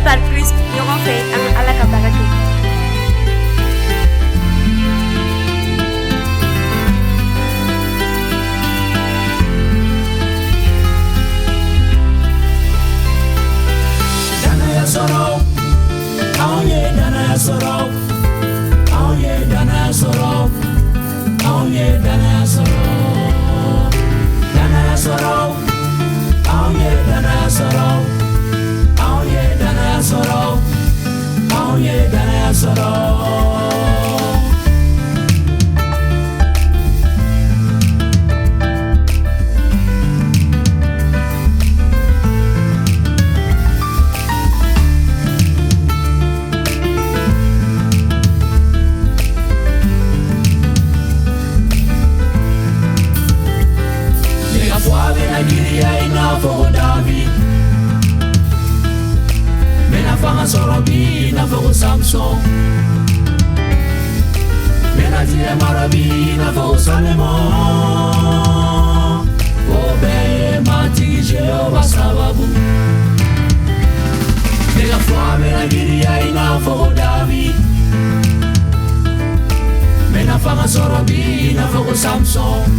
par plus ɲɔgɔn fɛ an ka Ala ka baara kɛ. Danaya sɔrɔ, anw ye danaya sɔrɔ, anw ye danaya sɔrɔ, anw ye danaya sɔrɔ, danaya sɔrɔ, anw ye danaya sɔrɔ, anw ye danaya sɔrɔ, anw ye danaya sɔrɔ. Sorobi na fogo Samson, mena die marabi na fogo Salomon. Obeye matigi Jehovah sababu. Nega fwa mena giria ina fogo David, mena fanga sorobi na fogo Samson,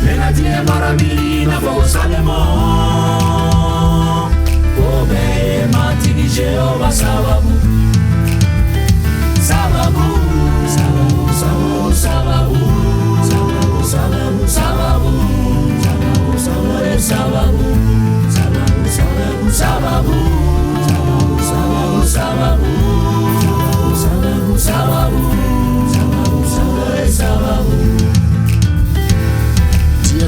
mena die marabi na fogo Salomon. Obeye matigi Jehovah sababu. Sababu, sababu, sababu, sababu, sababu, sababu, sababu, sababu, sababu, sababu, sababu, sababu, sababu, sababu, sababu, sababu.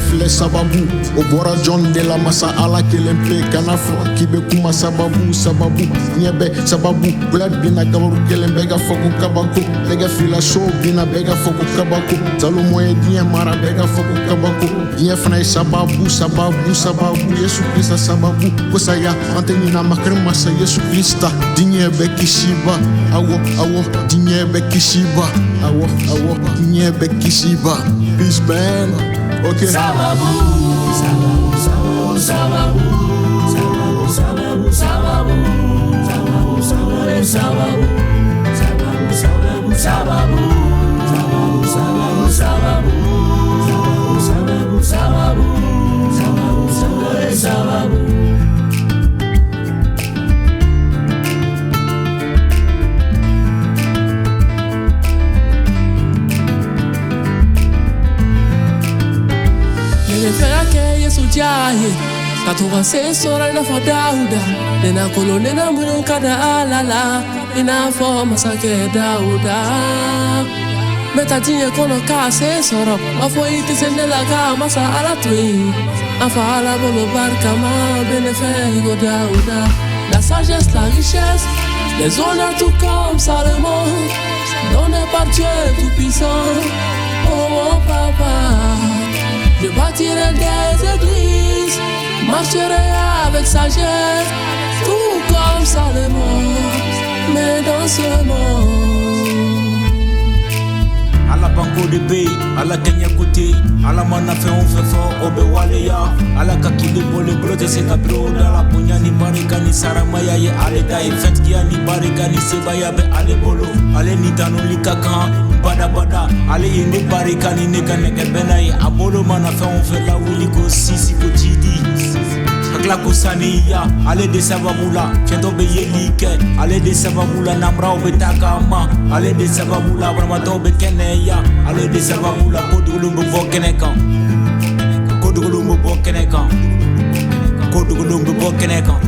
Filɛ sababu o bɔra John de la masa Ala kelen pe kana fɔ k'i bɛ kuma sababu sababu ɲɛ bɛ sababu bulad bina gabaru kelen bɛɛ ka fɔ ko kabako bɛɛ ka fila so bina bɛɛ ka fɔ ko kabako Salomo ye diɲɛ mara bɛɛ ka fɔ ko kabako diɲɛ fana ye sababu sababu sababu Yesu Krista sababu ko saya an tɛ ɲina makari masa Yesu Krista diɲɛ bɛ kisi ba awɔ awɔ diɲɛ bɛ kisi ba awɔ awɔ diɲɛ bɛ kisi ba peace man. Okay. Sababu, sababu, sababu, sababu, sababu, sababu, sababu, sababu, sababu, sababu, sababu, sababu, sababu, sababu, sababu, sababu, sababu, sababu, sababu. Jaye katoka sesora na for Dauda nena kolo nena munun kada alala ina for masake Dauda meta tinye kono ka sesora mafo iti sendela ka masa ala tui afa ala bolo barka ma benefe go Dauda la sagesse la richesse les honneurs tout comme Salomon donné par Dieu tout puissant. Oh mon papa, je bâtirai des églises, marcherai avec sagesse, tout comme Salomon, mais dans ce monde. Ala banko de bay, ala kenya côté, ala mana fait on fait fort, obe waleya, ala kakile bole blote se kabro da la punya ni barika ni saramaya ye ale da effect kia ni barika ni sebaya be ale bolo, ale ni tanu li kaka, bada bada, ale ye ni barika ni neka neka bena ye abolo mana fait on fait la wili ko sisi ko jidi. Akla kusaniya, ale de sababula, chento be yelike, ale de sababula namra obe takama, ale de sababula bramato be keneya, ale de sababula kodulumbu bokenekan, kodulumbu bokenekan, kodulumbu bokenekan.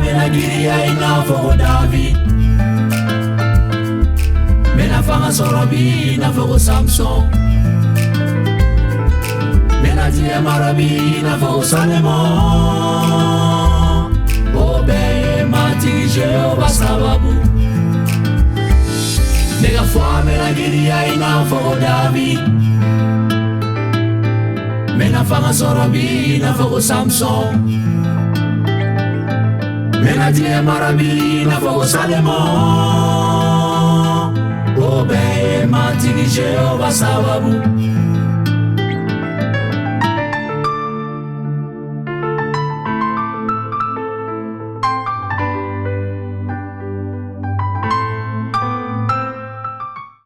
Mena giria ina fogo David, mena fanga sorobi ina fogo Samson, mena die marabi ina fogo Salomon. Obeye matigi Jehovah sababu. Nega fwa mena giria ina fogo David, mena fanga sorobi ina fogo Samson, Menadie marabi na fogo salemo Obe matigi Jehova sababu